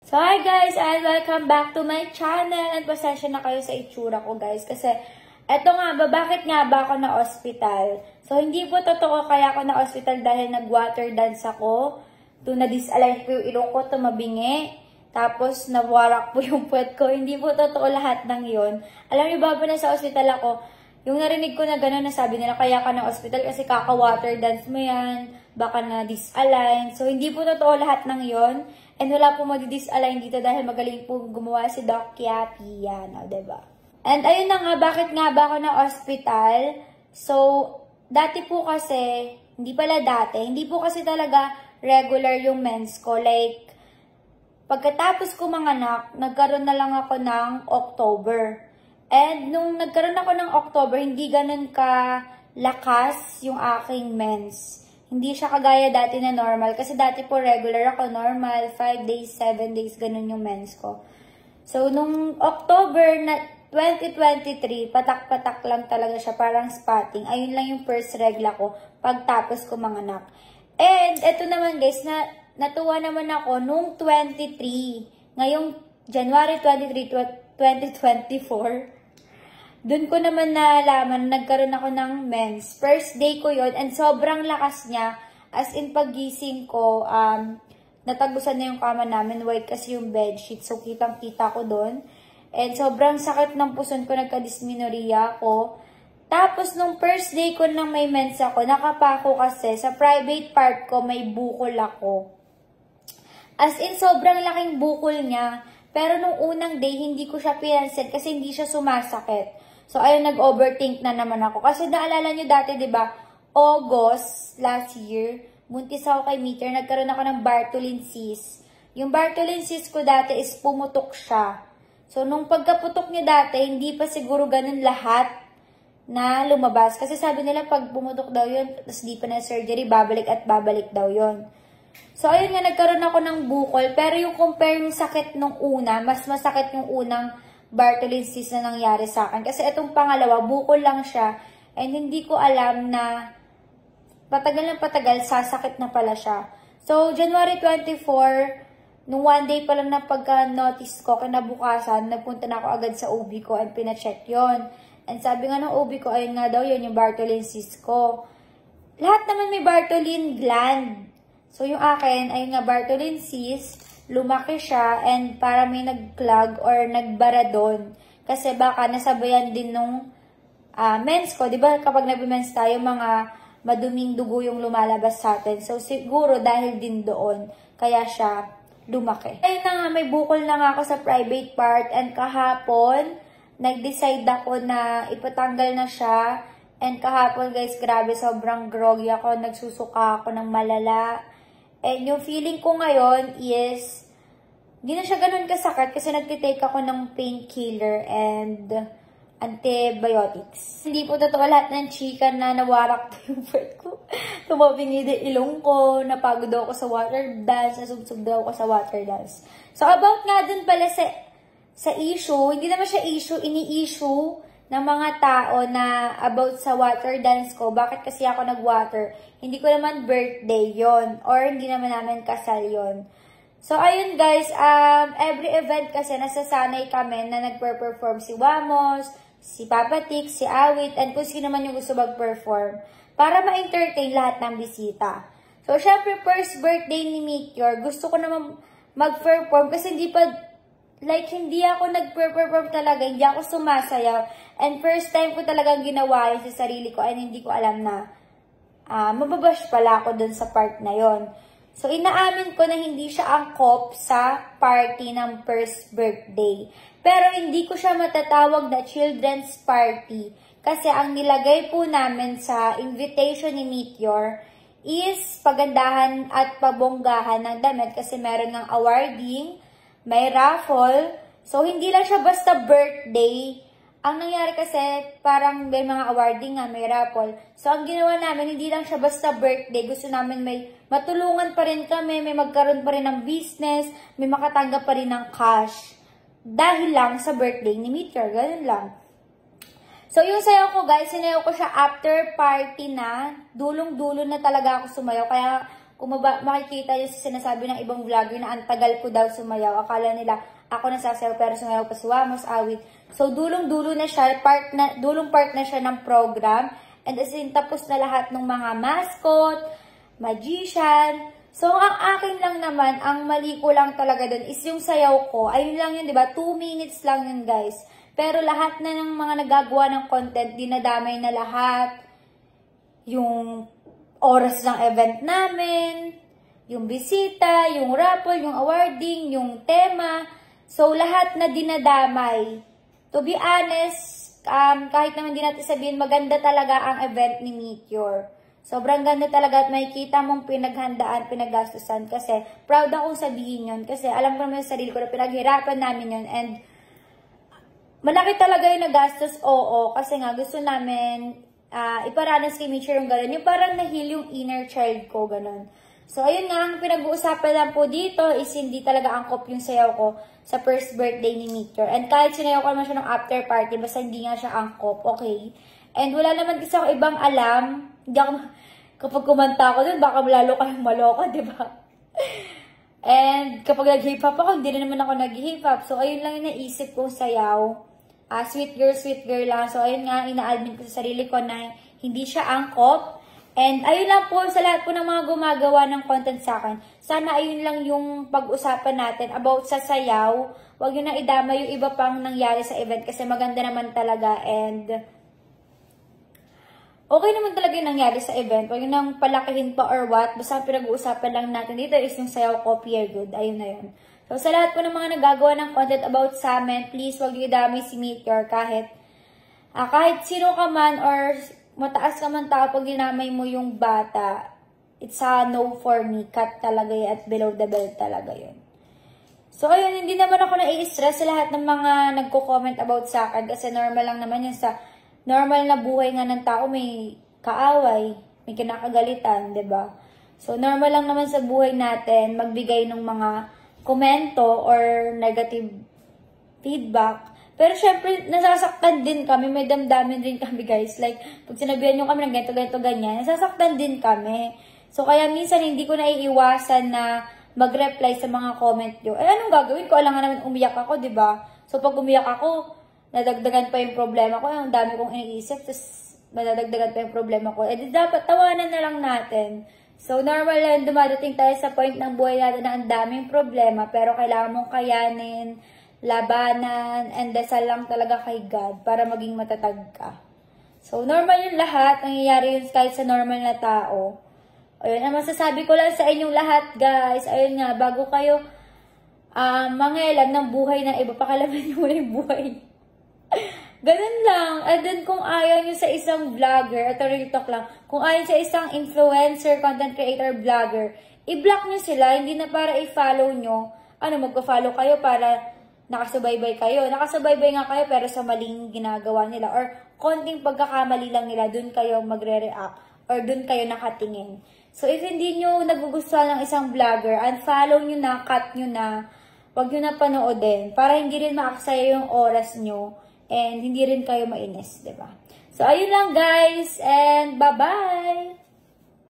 So, hi guys, and welcome back to my channel. And pasensya na kayo sa itsura ko, guys. Kasi, eto nga ba, bakit nga ba ako na-hospital? So, hindi po totoo kaya ako na-hospital dahil nag-water dance ako. Na-disalign po yung ilong ko, tumabingi. Tapos, nawarak po yung puwet ko. Hindi po totoo lahat ng yon. Alam niyo ba, nasa hospital ako, yung narinig ko na gano'n, nasabi nila, kaya ka na-hospital kasi kaka-water dance mo yan, baka na-disalign. So, hindi po totoo lahat ng yon. And wala po mag-disalign dito dahil magaling po gumawa si Doc Yapi. Yan, o, diba? And ayun na nga, bakit nga ba ako na-hospital? So, dati po kasi, hindi po kasi talaga regular yung mens ko. Like, pagkatapos ko manganak, nagkaroon na lang ako ng October. And nung nagkaroon ako ng October, hindi ganun ka lakas yung aking mens. Hindi siya kagaya dati na normal. Kasi dati po regular ako, normal, 5 days, 7 days, ganun yung mens ko. So, nung October na 2023, patak-patak lang talaga siya, parang spotting. Ayun lang yung first regla ko pagtapos ko manganak. And, eto naman guys, natuwa naman ako nung 23, ngayong January 23, 2024, doon ko naman nalaman, nagkaroon ako ng mens. First day ko yon and sobrang lakas niya. As in, paggising ko, natagusan na yung kama namin. White kasi yung bedsheet. So, kitang-kita ko doon. And sobrang sakit ng puson ko, nagka-dysmenorrhea ako. Tapos, nung first day ko nang may mens ako, nakapako kasi, sa private part ko, may bukol ako. As in, sobrang laking bukol niya. Pero nung unang day, hindi ko siya pinansin kasi hindi siya sumasakit. So, ayun, nag-overthink na naman ako. Kasi naalala nyo dati, diba, August last year, buntis ako kay Meteor, nagkaroon ako ng Bartholin cyst. Yung Bartholin cyst ko dati is pumutok siya. So, nung pagkaputok niya dati, hindi pa siguro ganun lahat na lumabas. Kasi sabi nila, pag pumutok daw yun, tapos di pa na surgery, babalik at babalik daw yun. So, ayun nga, nagkaroon ako ng bukol. Pero yung compare yung sakit nung una, mas masakit yung unang Bartholin cyst na nangyari sa akin. Kasi itong pangalawa, bukol lang siya. And hindi ko alam na patagal na patagal, sasakit na pala siya. So, January 24, nung one day pa lang na pagka-notice ko, kinabukasan, nagpunta na ako agad sa OB ko and pina-check yon. And sabi nga ng OB ko, ayun nga daw, yun yung Bartholin cyst ko. Lahat naman may Bartholin gland. So, yung akin, ayun nga, Bartholin cyst, lumaki siya, and para may nag-clog or nagbara doon. Kasi baka nasabayan din nung mens ko. Diba kapag nag-mens tayo, mga maduming dugo yung lumalabas sa atin. So, siguro dahil din doon, kaya siya lumaki. Ayun na nga, may bukol na nga ako sa private part, and kahapon, nag-decide ako na ipatanggal na siya. And kahapon, guys, grabe, sobrang groggy ako. Nagsusuka ako ng malala. And yung feeling ko ngayon is, hindi na siya ganun kasakit kasi nagtitake ako ng painkiller and antibiotics. Hindi po totoo lahat ng chika na nawarak yung puwet ko. Tumabingi din ilong ko, napagod ako sa water dance, nasubsub daw ako sa water dance. So, about nga dun pala sa issue, hindi naman siya issue, ini-issue ng mga tao na about sa water dance ko. Bakit kasi ako nag-water? Hindi ko naman birthday yon or hindi naman namin kasal yon. So, ayun guys, every event kasi nasasanay kami na nagper-perform si Wamos, si Papa Tik, si Awit, and kung sino man yung gusto mag-perform para ma-entertain lahat ng bisita. So, syempre, first birthday ni Meteor, gusto ko naman mag-perform kasi hindi ako nag-perform talaga, hindi ako sumasayaw. And first time ko talagang ginawa yun sa sarili ko and hindi ko alam na mababash pala ako dun sa part na yon. So, inaamin ko na hindi siya angkop sa party ng first birthday. Pero hindi ko siya matatawag na children's party kasi ang nilagay po namin sa invitation ni Meteor is pagandahan at pabonggahan ng damit kasi meron ng awarding, may raffle. So, hindi lang siya basta birthday. Ang nangyari kasi, parang may mga awarding nga, may raffle. So, ang ginawa namin, hindi lang siya basta birthday. Gusto namin may matulungan pa rin kami, may magkaroon pa rin ng business, may makatanggap pa rin ng cash. Dahil lang sa birthday ni Meteor, ganun lang. So, yung sayaw ko guys, sinayaw ko siya after party na, dulong-dulo na talaga ako sumayaw. Kaya, kung makikita nyo sa sinasabi ng ibang vlogger na ang tagal ko daw sumayaw. Akala nila ako nasasayaw pero sumayaw pa si Wamos Awit. So, dulong-dulo na siya, dulong part na siya ng program. And as in, tapos na lahat ng mga mascot, magician. So, ang akin lang naman, ang mali ko lang talaga dun is yung sayaw ko. Ayun lang yun, di ba? 2 minutes lang yun, guys. Pero lahat na ng mga nagagawa ng content, dinadamay na lahat. Yung oras ng event namin, yung bisita, yung raffle, yung awarding, yung tema. So, lahat na dinadamay. To be honest, kahit naman di natin sabihin, maganda talaga ang event ni Meteor. Sobrang ganda talaga at makikita mong pinaghandaan, pinaggastusan. Kasi, proud akong sabihin yun. Kasi, alam ko naman sa sarili ko na pinaghirapan namin yun. And, malaki talaga yung nagastos, oo. Kasi nga, gusto namin iparanas kay Meteor yung gano'n. Yung parang na-heal yung inner child ko, gano'n. So, ayun nga, ang pinag-uusapan lang po dito is hindi talaga angkop yung sayaw ko sa first birthday ni Meteor. And kahit sinayaw ko naman siya ng after party, basta hindi nga siya angkop, okay? And wala naman kasi ako ibang alam. Hindi ako, kapag kumanta ako dun, baka lalo kayong maloka, di ba? And kapag nag-hip hop ako, hindi na naman ako nag-hip hop. So, ayun lang yung naisip kong sayaw. Sweet girl lang. So, ayun nga, ina-admit ko sa sarili ko na hindi siya angkop. And ayun lang po sa lahat po ng mga gumagawa ng content sa akin. Sana ayun lang yung pag-usapan natin about sa sayaw. Huwag yun na idama yung iba pang nangyari sa event kasi maganda naman talaga. And okay naman talaga yung nangyari sa event. Huwag yun nang palakihin pa or what. Basta pinag-uusapan lang natin dito is yung sayaw ko, Pierre Good. Ayun na yun. So, sa lahat po ng mga nagagawa ng content about sa amin, please wag yung idamay si Meteor kahit sino ka man or mataas ka man tao pag ginamay mo yung bata, it's a no for me. Cut talaga yun at below the belt talaga yun. So, ayun, hindi naman ako nai-stress sa lahat ng mga nagko-comment about sa akin kasi normal lang naman yun sa normal na buhay nga ng tao, may kaaway, may kinakagalitan, 'di ba? So, normal lang naman sa buhay natin magbigay ng mga komento or negative feedback. Pero syempre, nasasaktan din kami. May damdamin din kami, guys. Like, pag sinabihan nyo kami ng ganito, ganyan, nasasaktan din kami. So, kaya minsan hindi ko naiiwasan na mag-reply sa mga comment nyo. Eh, anong gagawin ko? Alam nga naman umiyak ako, diba? So, pag umiyak ako, nadagdagan pa yung problema ko. Ang dami kong iniisip, tapos madadagdagan pa yung problema ko. Eh, dapat tawanan na lang natin. So, normal lang, dumadating tayo sa point ng buhay natin na ang daming problema, pero kailangan mong kayanin, labanan, and dasal lang talaga kay God para maging matatag ka. So, normal yung lahat, nangyayari yun kahit sa normal na tao. Ayun, ang masasabi ko lang sa inyong lahat, guys, ayun nga, bago kayo mangialam ng buhay ng iba, pakalaman nyo muna yung buhay. Ganun lang. And then, kung ayaw nyo sa isang vlogger, ito real talk lang, kung ayaw sa isang influencer, content creator, vlogger, i-block nyo sila, hindi na para i-follow nyo. Magpa-follow kayo para nakasubaybay kayo. Nakasubaybay nga kayo, pero sa maling ginagawa nila. Or, konting pagkakamali lang nila, dun kayo magre-react. Or, dun kayo nakatingin. So, if hindi nyo nagugustuhan ng isang vlogger, unfollow nyo na, cut nyo na, wag nyo na panoodin, para hindi rin maaksaya yung oras nyo. And hindi rin kayo mainis, diba? So, ayun lang guys, and bye-bye!